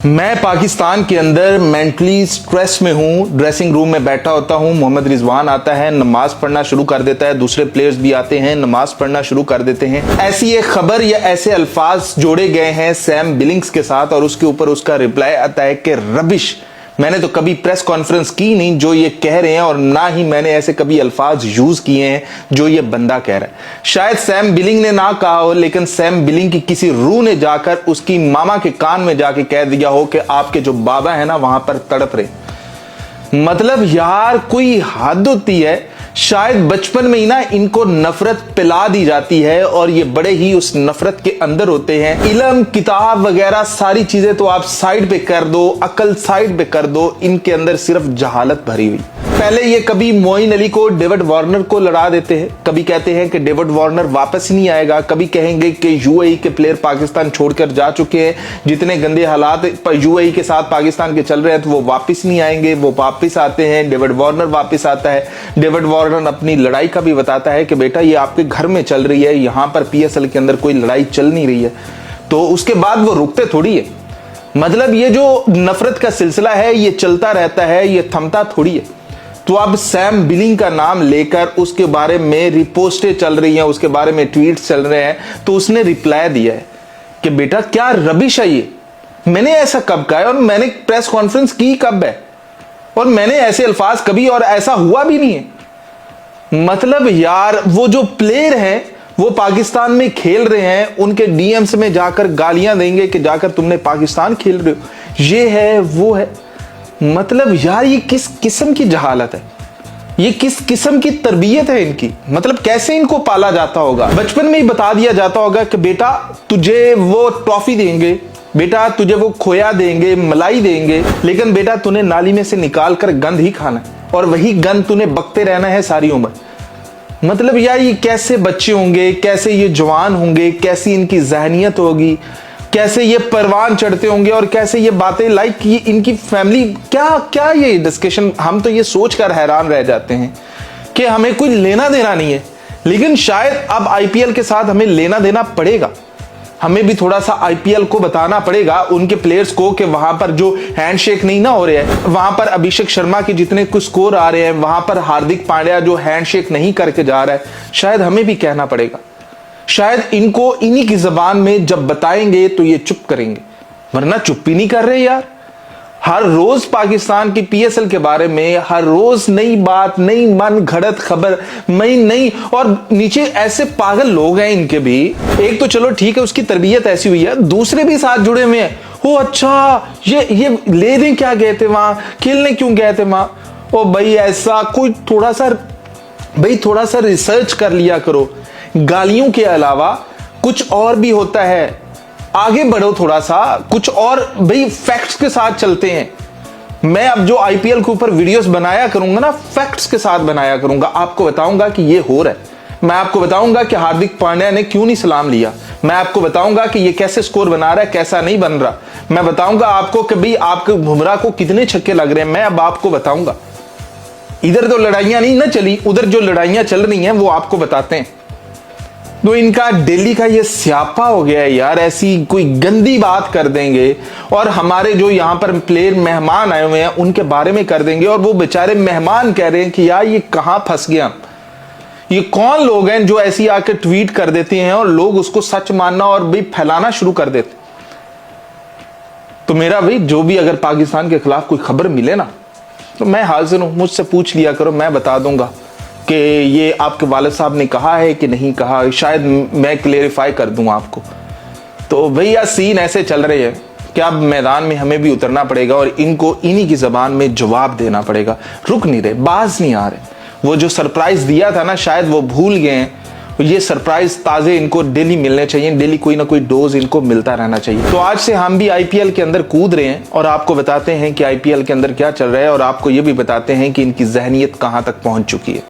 मैं पाकिस्तान के अंदर मेंटली स्ट्रेस में हूं। ड्रेसिंग रूम में बैठा होता हूं, मोहम्मद रिजवान आता है, नमाज पढ़ना शुरू कर देता है, दूसरे प्लेयर्स भी आते हैं, नमाज पढ़ना शुरू कर देते हैं। ऐसी एक खबर या ऐसे अल्फाज जोड़े गए हैं सैम बिलिंग्स के साथ और उसके ऊपर उसका रिप्लाई आता है कि रबिश, मैंने तो कभी प्रेस कॉन्फ्रेंस की नहीं जो ये कह रहे हैं और ना ही मैंने ऐसे कभी अल्फाज यूज किए हैं जो ये बंदा कह रहा है। शायद सैम बिलिंग ने ना कहा हो, लेकिन सैम बिलिंग की किसी रूह ने जाकर उसकी मामा के कान में जाके कह दिया हो कि आपके जो बाबा है ना वहां पर तड़प रहे। मतलब यार कोई हद होती है। शायद बचपन में ही ना इनको नफरत पिला दी जाती है और ये बड़े ही उस नफरत के अंदर होते हैं। इल्म, किताब वगैरह सारी चीजें तो आप साइड पे कर दो, अकल साइड पे कर दो, इनके अंदर सिर्फ जहालत भरी हुई। पहले ये कभी मोइन अली को डेविड वार्नर को लड़ा देते हैं, कभी कहते हैं कि डेविड वार्नर वापस ही नहीं आएगा, कभी कहेंगे कि यूएई के प्लेयर पाकिस्तान छोड़कर जा चुके हैं, जितने गंदे हालात यूएई के साथ पाकिस्तान के चल रहे हैं तो वो वापस नहीं आएंगे, वो वापस आते हैं, डेविड वार्नर वापस आता है। डेविड वार्नर अपनी लड़ाई का भी बताता है कि बेटा ये आपके घर में चल रही है, यहां पर पीएसएल के अंदर कोई लड़ाई चल नहीं रही है। तो उसके बाद वो रुकते थोड़ी है। मतलब ये जो नफरत का सिलसिला है ये चलता रहता है, ये थमता थोड़ी है। तो अब सैम बिलिंग का नाम लेकर उसके बारे में रिपोस्टें चल रही हैं, उसके बारे में ट्वीट्स चल रहे हैं, तो उसने रिप्लाई दिया है कि बेटा क्या रबिश है ये, मैंने ऐसा कब कहा है और मैंने प्रेस कॉन्फ्रेंस की कब है और मैंने ऐसे अल्फाज कभी और ऐसा हुआ भी नहीं है। मतलब यार वो जो प्लेयर हैं वो पाकिस्तान में खेल रहे हैं, उनके डीएम्स में जाकर गालियां देंगे कि जाकर तुमने पाकिस्तान खेल रहे हो, ये है वो है। मतलब यार ये किस किस्म की जहालत है, ये किस किस्म की तरबियत है इनकी। मतलब कैसे इनको पाला जाता होगा। बचपन में ही बता दिया जाता होगा कि बेटा तुझे वो टॉफी देंगे, बेटा तुझे वो खोया देंगे, मलाई देंगे, लेकिन बेटा तूने नाली में से निकाल कर गंद ही खाना है और वही गंद तूने बकते रहना है सारी उम्र। मतलब यार ये कैसे बच्चे होंगे, कैसे ये जवान होंगे, कैसी इनकी जहनियत होगी, कैसे ये परवान चढ़ते होंगे और कैसे ये बातें लाइक ये इनकी फैमिली क्या क्या ये डिस्कशन। हम तो ये सोचकर हैरान रह जाते हैं कि हमें कोई लेना देना नहीं है, लेकिन शायद अब आईपीएल के साथ हमें लेना देना पड़ेगा। हमें भी थोड़ा सा आईपीएल को बताना पड़ेगा उनके प्लेयर्स को कि वहां पर जो हैंडशेक नहीं ना हो रहे हैं, वहां पर अभिषेक शर्मा के जितने कुछ स्कोर आ रहे हैं, वहां पर हार्दिक पांड्या जो हैंडशेक नहीं करके जा रहा है, शायद हमें भी कहना पड़ेगा। शायद इनको इन्हीं की जबान में जब बताएंगे तो ये चुप करेंगे, वरना चुप ही नहीं कर रहे यार। हर रोज पाकिस्तान की पीएसएल के बारे में हर रोज नई बात, नई मन घड़त खबर, नई और नीचे ऐसे पागल लोग हैं इनके भी। एक तो चलो ठीक है उसकी तरबियत ऐसी हुई है, दूसरे भी साथ जुड़े हुए हैं। ओ अच्छा ये लेने क्या गए थे वहां, खेलने क्यों गए थे वहां। ओ भाई ऐसा कोई थोड़ा सा रिसर्च कर लिया करो। गालियों के अलावा कुछ और भी होता है, आगे बढ़ो थोड़ा सा, कुछ और भाई फैक्ट्स के साथ चलते हैं। मैं अब जो आईपीएल के ऊपर वीडियोस बनाया करूंगा ना, फैक्ट्स के साथ बनाया करूंगा। आपको बताऊंगा कि ये हो रहा है, मैं आपको बताऊंगा कि हार्दिक पांड्या ने क्यों नहीं सलाम लिया, मैं आपको बताऊंगा कि ये कैसे स्कोर बना रहा है, कैसा नहीं बन रहा, मैं बताऊंगा आपको कि भाई आपके बुमराह को कितने छक्के लग रहे हैं, मैं अब आपको बताऊंगा। इधर तो लड़ाइयां नहीं ना चली, उधर जो लड़ाइयां चल रही हैं वो आपको बताते हैं। तो इनका दिल्ली का ये स्यापा हो गया है यार, ऐसी कोई गंदी बात कर देंगे और हमारे जो यहां पर प्लेयर मेहमान आए हुए हैं उनके बारे में कर देंगे और वो बेचारे मेहमान कह रहे हैं कि यार ये कहां फंस गया। ये कौन लोग हैं जो ऐसी आकर ट्वीट कर देते हैं और लोग उसको सच मानना और भी फैलाना शुरू कर देते। तो मेरा भाई जो भी अगर पाकिस्तान के खिलाफ कोई खबर मिले ना तो मैं हाजिर हूं, मुझसे पूछ लिया करो, मैं बता दूंगा कि ये आपके वालिद साहब ने कहा है कि नहीं कहा, शायद मैं क्लेरिफाई कर दूं आपको। तो भैया सीन ऐसे चल रहे हैं कि अब मैदान में हमें भी उतरना पड़ेगा और इनको इन्हीं की जबान में जवाब देना पड़ेगा। रुक नहीं रहे, बाज नहीं आ रहे। वो जो सरप्राइज दिया था ना शायद वो भूल गए हैं। ये सरप्राइज ताजे इनको डेली मिलने चाहिए, डेली कोई ना कोई डोज इनको मिलता रहना चाहिए। तो आज से हम भी आईपीएल के अंदर कूद रहे हैं और आपको बताते हैं कि आईपीएल के अंदर क्या चल रहा है और आपको ये भी बताते हैं कि इनकी जहनियत कहां तक पहुंच चुकी है।